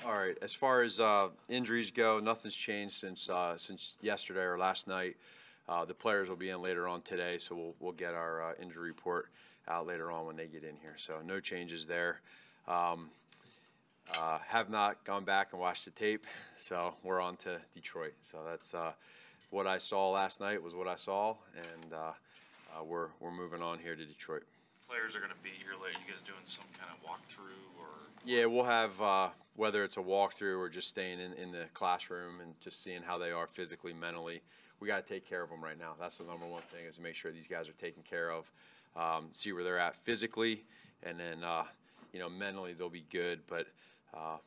All right. As far as injuries go, nothing's changed since yesterday or last night. The players will be in later on today, so we'll get our injury report out later on when they get in here. So no changes there. Have not gone back and watched the tape, so we're on to Detroit. So that's what I saw last night was what I saw, and we're moving on here to Detroit. Players are going to be here later. You guys doing some kind of walkthrough or? Yeah, we'll have whether it's a walkthrough or just staying in the classroom and just seeing how they are physically, mentally. We got to take care of them right now. That's the number one thing, is to make sure these guys are taken care of, see where they're at physically, and then mentally they'll be good. But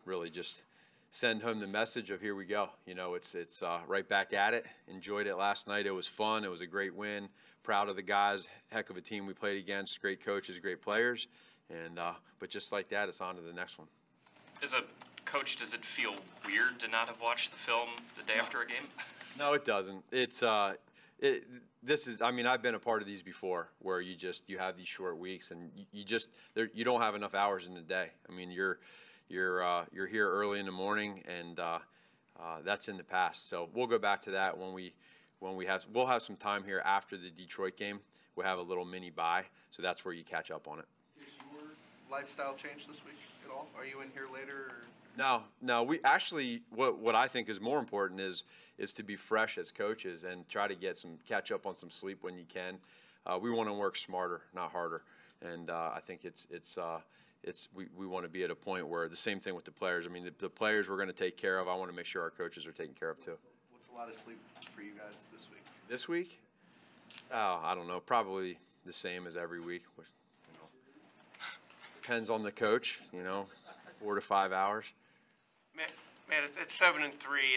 really just send home the message of here we go. It's right back at it. Enjoyed it last night. It was fun. It was a great win. Proud of the guys. Heck of a team we played against. Great coaches, great players. And but just like that, it's on to the next one. As a coach, does it feel weird to not have watched the film the day after a game? No, it doesn't. It's this is. I mean, I've been a part of these before, where you have these short weeks, and you don't have enough hours in the day. I mean, you're here early in the morning, and that's in the past. So we'll go back to that we'll have some time here after the Detroit game. We'll have a little mini bye, so that's where you catch up on it. Lifestyle change this week at all? Are you in here later? Or? No. We actually, what I think is more important is to be fresh as coaches and try to catch up on some sleep when you can. We want to work smarter, not harder, and I think we want to be at a point where the same thing with the players. I mean, the players we're going to take care of. I want to make sure our coaches are taken care of too. What's a lot of sleep for you guys this week? This week? Oh, I don't know. Probably the same as every week. Depends on the coach, 4 to 5 hours. Matt, at 7-3,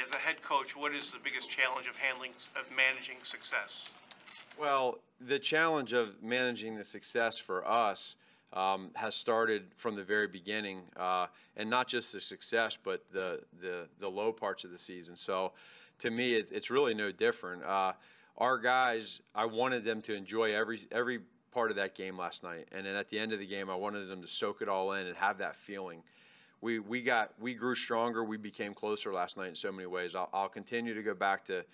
as a head coach, what is the biggest challenge of managing success? Well, the challenge of managing the success for us has started from the very beginning, and not just the success, but the low parts of the season. So, to me, it's really no different. Our guys, I wanted them to enjoy every part of that game last night, and then at the end of the game, I wanted them to soak it all in and have that feeling. We grew stronger. We became closer last night in so many ways. I'll continue to go back to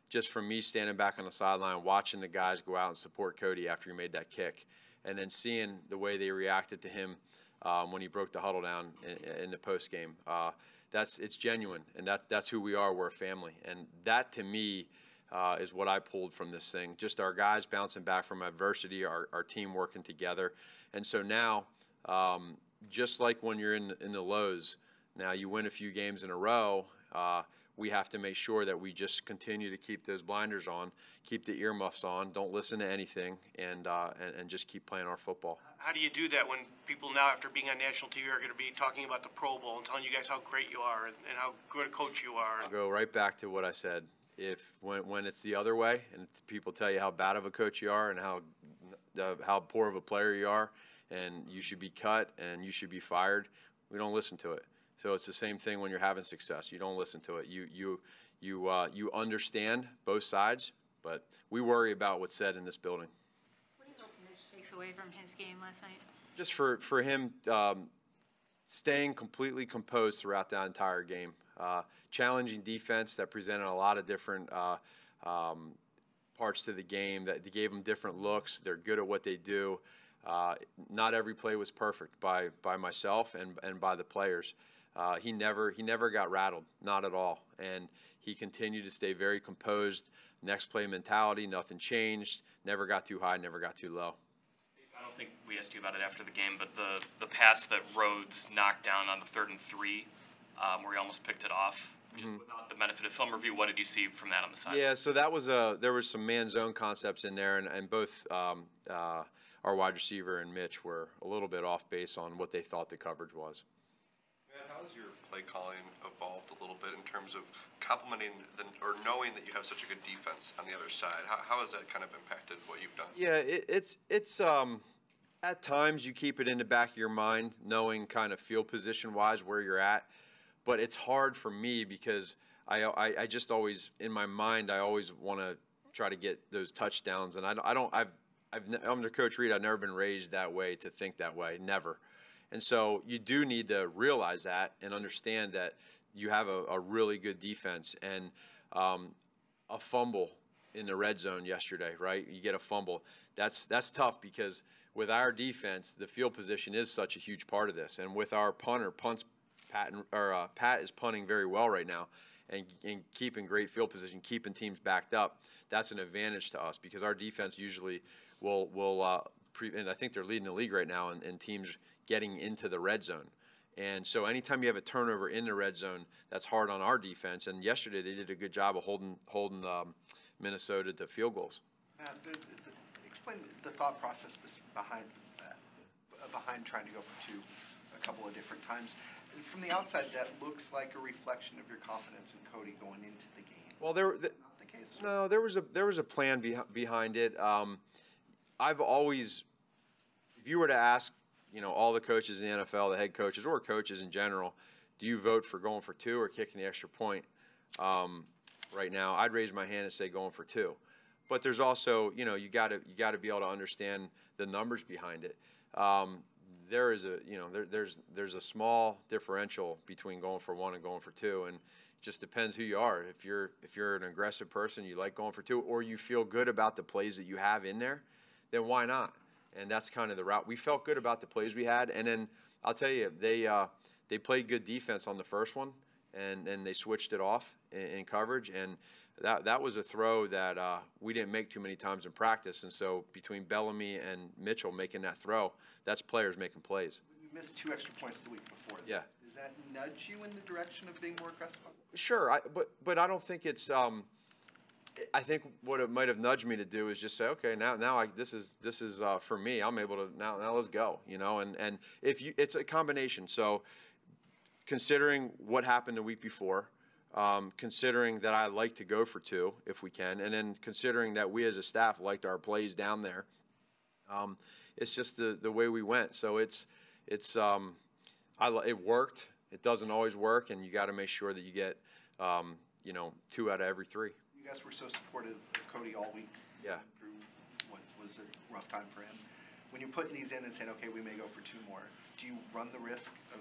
just from me standing back on the sideline, watching the guys go out and support Cody after he made that kick, and then seeing the way they reacted to him when he broke the huddle down in the post game. It's genuine, and that's who we are. We're a family, and that to me is what I pulled from this thing. Just our guys bouncing back from adversity, our team working together. And so now, just like when you're in the lows, now you win a few games in a row, we have to make sure that we just continue to keep those blinders on, keep the earmuffs on, don't listen to anything, and just keep playing our football. How do you do that when people now, after being on national TV, are going to be talking about the Pro Bowl and telling you guys how great you are and how good a coach you are? I'll go right back to what I said. When it's the other way and people tell you how bad of a coach you are and how poor of a player you are and you should be cut and you should be fired, we don't listen to it. So it's the same thing when you're having success. You don't listen to it. You understand both sides, but we worry about what's said in this building. What do you hope Mitch takes away from his game last night? Just for him staying completely composed throughout the entire game. Challenging defense that presented a lot of different parts to the game. That gave them different looks. They're good at what they do. Not every play was perfect by myself and by the players. He never got rattled, not at all. And he continued to stay very composed. Next play mentality, nothing changed. Never got too high, never got too low. I don't think we asked you about it after the game, but the pass that Rhodes knocked down on the 3rd and 3, where he almost picked it off, just without the benefit of film review, what did you see from that on the side? Yeah, so that was there was some man zone concepts in there, and both our wide receiver and Mitch were a little bit off base on what they thought the coverage was. Matt, how has your play calling evolved a little bit in terms of complementing or knowing that you have such a good defense on the other side? How has that kind of impacted what you've done? Yeah, it's at times you keep it in the back of your mind, knowing kind of field position wise where you're at. But it's hard for me because I just always, in my mind, I always want to try to get those touchdowns. And I'm under Coach Reed, I've never been raised that way to think that way, never. And so you do need to realize that and understand that you have a really good defense. And a fumble in the red zone yesterday, right? You get a fumble. That's tough because with our defense, the field position is such a huge part of this. And with our punter, Pat is punting very well right now and keeping great field position, keeping teams backed up. That's an advantage to us because our defense usually and I think they're leading the league right now in teams getting into the red zone. And so anytime you have a turnover in the red zone, that's hard on our defense. And yesterday they did a good job of holding Minnesota to field goals. Matt, explain the thought process behind that, behind trying to go for two a couple of different times. And from the outside, that looks like a reflection of your confidence in Cody going into the game. Well, Not the case. no, there was a plan behind it. I've always, if you were to ask, all the coaches in the NFL, the head coaches or coaches in general, do you vote for going for two or kicking the extra point? Right now, I'd raise my hand and say going for two. But there's also, you got to be able to understand the numbers behind it. There is there's a small differential between going for one and going for two, and it just depends who you are. If you're an aggressive person, you like going for two, or you feel good about the plays that you have in there, then why not? And that's kind of the route. We felt good about the plays we had, and then I'll tell you, they played good defense on the first one, and they switched it off in coverage, and that was a throw that we didn't make too many times in practice. And so between Bellamy and Mitchell making that throw, that's players making plays. You missed 2 extra points the week before. Yeah. Does that nudge you in the direction of being more aggressive? Sure, but I don't think it's. I think what it might have nudged me to do is just say, okay, now this is for me. I'm able to now let's go. And if it's a combination. So considering what happened the week before. Considering that I like to go for two if we can, and then considering that we as a staff liked our plays down there, it's just the way we went. So it worked. It doesn't always work, and you got to make sure that you get 2 out of every 3. You guys were so supportive of Cody all week. Yeah. Through what was a rough time for him. When you're putting these in and saying, okay, we may go for 2 more, do you run the risk of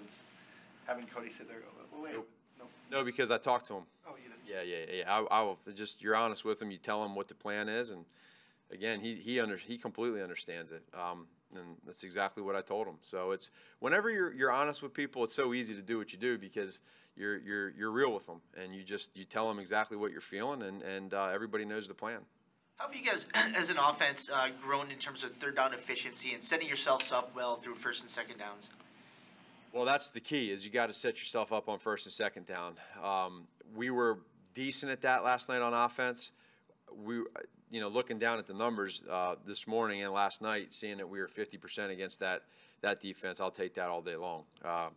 having Cody sit there and go, oh, wait? Nope. No, because I talked to him. Oh, you didn't? Yeah. I will just, you're honest with him. You tell him what the plan is, and again, he completely understands it. And that's exactly what I told him. So it's whenever you're honest with people, it's so easy to do what you do because you're real with them, and you tell them exactly what you're feeling, and everybody knows the plan. How have you guys, as an offense, grown in terms of third down efficiency and setting yourselves up well through first and second downs? Well, that's the key, is you got to set yourself up on first and second down. We were decent at that last night on offense. Looking down at the numbers this morning and last night, seeing that we were 50% against that defense, I'll take that all day long.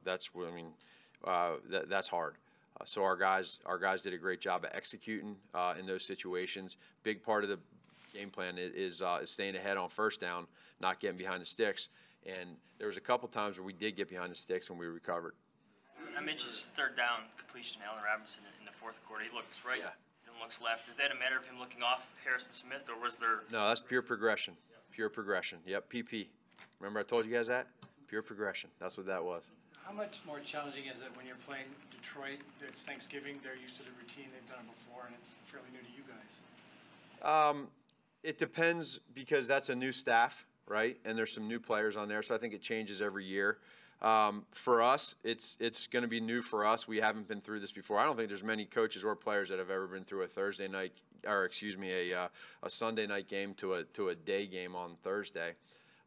That's hard. So our guys did a great job of executing in those situations. Big part of the game plan is staying ahead on first down, not getting behind the sticks. And there was a couple times where we did get behind the sticks and we recovered. Mitch's third down completion, Allen Robinson, in the fourth quarter, he looks right and looks left. Is that a matter of him looking off Harrison Smith, or was there? No, that's pure progression. Pure progression. Yep, PP. Remember I told you guys that? Pure progression. That's what that was. How much more challenging is it when you're playing Detroit? It's Thanksgiving. They're used to the routine. They've done it before, and it's fairly new to you guys. It depends because that's a new staff, right? And there's some new players on there, so I think it changes every year. For us, it's going to be new for us. We haven't been through this before. I don't think there's many coaches or players that have ever been through a Sunday night game to a day game on Thursday.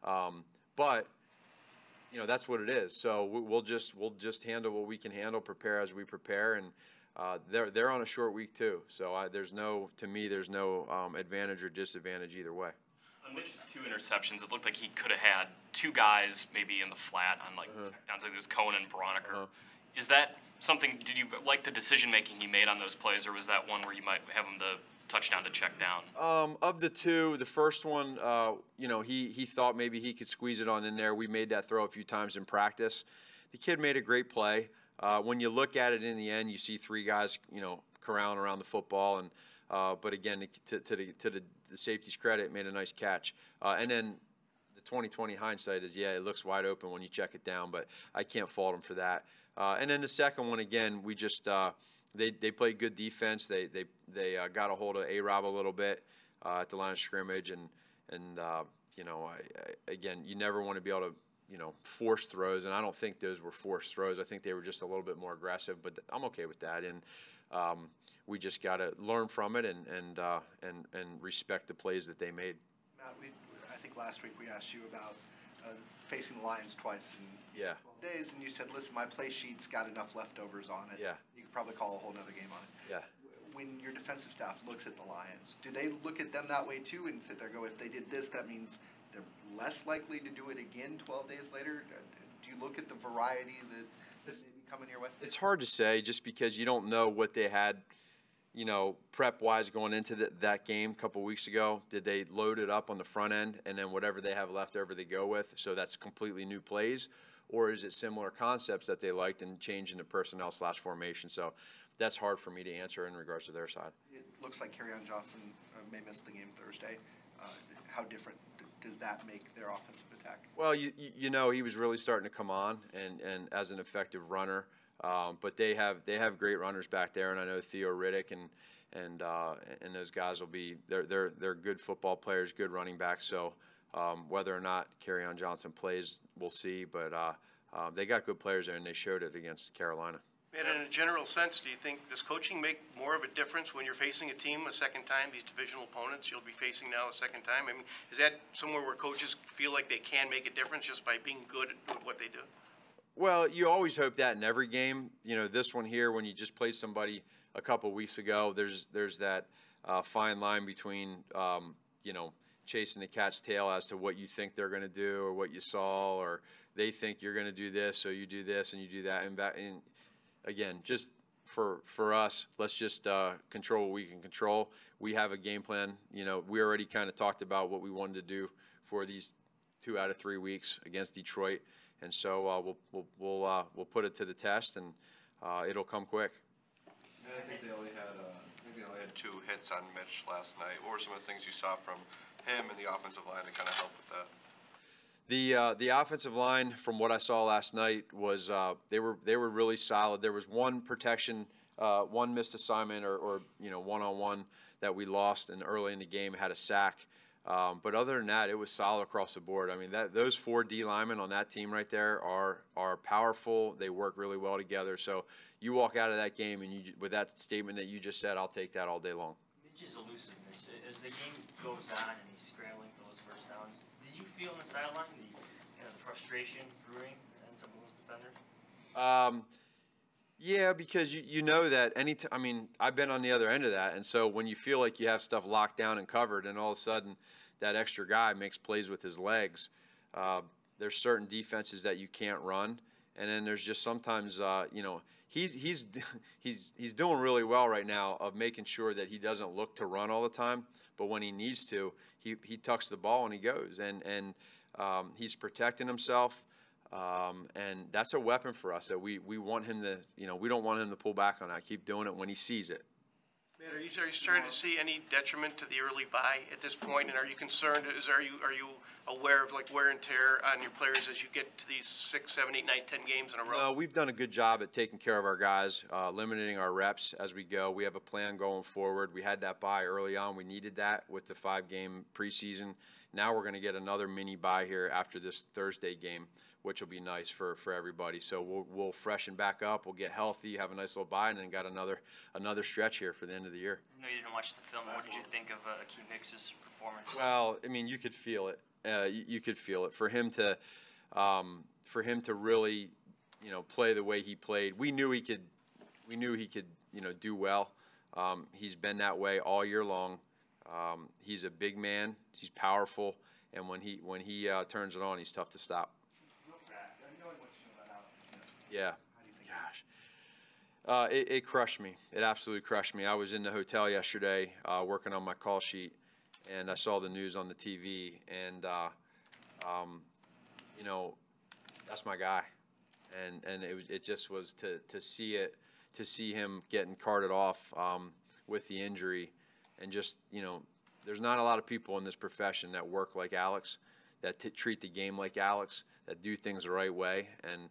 But that's what it is. So we'll just handle what we can handle, prepare as we prepare, and they're on a short week too. So there's no advantage or disadvantage either way. On Mitch's 2 interceptions, it looked like he could have had 2 guys maybe in the flat on checkdowns. Like it was Cohen and Broniker. Is that something? Did you like the decision making he made on those plays, or was that one where you might have him the touchdown to check down? Of the 2, the first one, he thought maybe he could squeeze it on in there. We made that throw a few times in practice. The kid made a great play. When you look at it in the end, you see 3 guys, corralling around the football, and but again, to the safety's credit, made a nice catch. And then the 20/20 hindsight is, yeah, it looks wide open when you check it down, but I can't fault them for that. And then the second one, again, we just they played good defense. They got a hold of A-Rob a little bit at the line of scrimmage, and you know, again, you never want to be able to, you know, force throws, and I don't think those were forced throws. I think they were just a little bit more aggressive, but I'm okay with that. And we just got to learn from it and respect the plays that they made. Matt, I think last week we asked you about facing the Lions twice in Yeah. 12 days, and you said, listen, my play sheet's got enough leftovers on it. Yeah. You could probably call a whole nother game on it. Yeah. When your defensive staff looks at the Lions, do they look at them that way too and sit there and go, if they did this, that means they're less likely to do it again 12 days later? Do you look at the variety that's maybe coming your way? It's hard to say just because you don't know what they had, you know, prep-wise going into that game a couple weeks ago. Did they load it up on the front end and then whatever they have left over they go with? So that's completely new plays. Or is it similar concepts that they liked and changing the personnel/formation? So that's hard for me to answer in regards to their side. It looks like Kerryon Johnson may miss the game Thursday. How different does that make their offensive attack? Well, you know, he was really starting to come on and as an effective runner. But they have great runners back there, and I know Theo Riddick and those guys will be they're good football players, good running backs. So whether or not Kerryon Johnson plays, we'll see. But they got good players there, and they showed it against Carolina. And in a general sense, do you think, does coaching make more of a difference when you're facing a team a second time, these divisional opponents you'll be facing now a second time? I mean, is that somewhere where coaches feel like they can make a difference just by being good at what they do? Well, you always hope that in every game. You know, this one here, when you just played somebody a couple weeks ago, there's that fine line between, you know, chasing the cat's tail as to what you think they're going to do or what you saw, or they think you're going to do this, so you do this and you do that. And again, just for us, let's just control what we can control. We have a game plan. You know, we already kind of talked about what we wanted to do for these 2 out of 3 weeks against Detroit. And so we'll put it to the test, and it'll come quick. I think they only had 2 hits on Mitch last night. What were some of the things you saw from him and the offensive line to kind of help with that? The offensive line, from what I saw last night, was they were really solid. There was one protection, one missed assignment, or you know, one-on-one that we lost, and early in the game had a sack. But other than that, it was solid across the board. I mean, those 4 D linemen on that team right there are powerful. They work really well together. So you walk out of that game and with that statement that you just said, I'll take that all day long. Mitch's elusiveness, as the game goes on and he's scrambling for those first downs, did you feel on the sideline the kind of frustration brewing and some of those defenders? Yeah, because you know that I mean, I've been on the other end of that, and so when you feel like you have stuff locked down and covered, and all of a sudden that extra guy makes plays with his legs, there's certain defenses that you can't run, and then there's just sometimes you know, he's doing really well right now of making sure that he doesn't look to run all the time, but when he needs to, he tucks the ball and he goes, and he's protecting himself. And that's a weapon for us that we want him to, you know, we don't want him to pull back on that. Keep doing it when he sees it. Matt, are you starting to see any detriment to the early bye at this point? And are you concerned, are you aware of like wear and tear on your players as you get to these 6, 7, 8, 9, 10 games in a row? No, we've done a good job at taking care of our guys, limiting our reps as we go. We have a plan going forward. We had that bye early on. We needed that with the 5-game preseason. Now we're going to get another mini bye here after this Thursday game, which will be nice for everybody. So we'll freshen back up, we'll get healthy, have a nice little bye, and then got another stretch here for the end of the year. I know you didn't watch the film. What did you think of Akeem Hicks's performance? Well, I mean, you could feel it. You could feel it. For him to really, you know, play the way he played, we knew he could, you know, do well. He's been that way all year long. He's a big man. He's powerful, and when he turns it on, he's tough to stop. Yeah, gosh, it crushed me. It absolutely crushed me. I was in the hotel yesterday working on my call sheet, and I saw the news on the TV, and you know, that's my guy, and it just was to see him getting carted off with the injury, and just, you know, there's not a lot of people in this profession that work like Alex, that treat the game like Alex, that do things the right way, and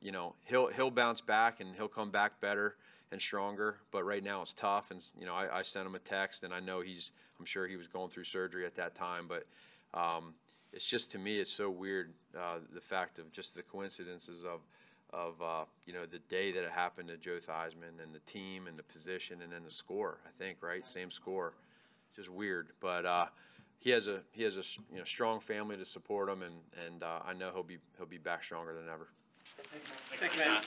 you know, he'll bounce back and he'll come back better and stronger. But right now it's tough, and you know, I sent him a text, and I know I'm sure he was going through surgery at that time, but it's just, to me, it's so weird, the fact of just the coincidences of you know, the day that it happened to Joe Theismann and the team and the position and then the score, I think, right? Same score. Just weird. But he has a you know, strong family to support him, and I know he'll be back stronger than ever. Thank you, man.